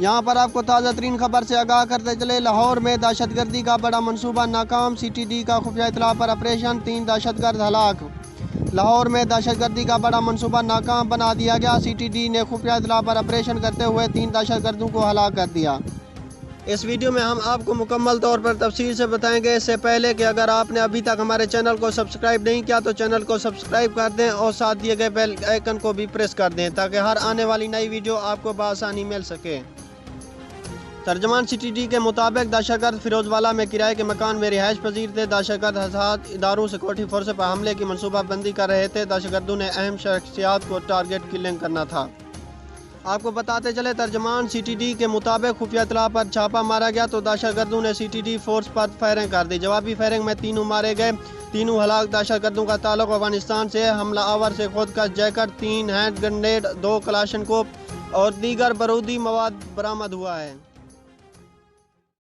यहाँ पर आपको ताज़ा तरीन खबर से आगाह करते चले। लाहौर में दहशतगर्दी का बड़ा मंसूबा नाकाम, CTD का खुफिया इत्तला पर ऑपरेशन, 3 दहशतगर्द हलाक। लाहौर में दहशतगर्दी का बड़ा मंसूबा नाकाम बना दिया गया। CTD ने खुफिया इत्तला पर ऑपरेशन करते हुए 3 दहशतगर्दों को हलाक कर दिया। इस वीडियो में हम आपको मुकम्मल तौर पर तफसील से बताएंगे। इससे पहले कि अगर आपने अभी तक हमारे चैनल को सब्सक्राइब नहीं किया तो चैनल को सब्सक्राइब कर दें और साथ दिए गए बेल आइकन को भी प्रेस कर दें ताकि हर आने वाली नई वीडियो आपको बआसानी मिल सके। तर्जमान CTD के मुताबिक दहशतगर्द फिरोजवाला में किराए के मकान में रिहाइश पजीर थे। दहशतगर्द हसाद इदारों सिक्योरिटी फोर्स पर हमले की मनसूबा बंदी कर रहे थे। दहशतगर्दों ने अहम शख्सियात को टारगेट किलिंग करना था। आपको बताते चले, तर्जमान CTD के मुताबिक खुफिया इत्तला पर छापा मारा गया तो दहशतगर्दों ने CTD फोर्स पर फायरिंग कर दी। जवाबी फायरिंग में 3 मारे गए। 3 हलाक दहशतगर्दों का ताल्लुक अफगानिस्तान से। हमलावर से खुदकश जैकेट, 3 हैंड ग्रेनेड, 2 कलाशनकोव और दीगर बारूदी मवाद बरामद हुआ है।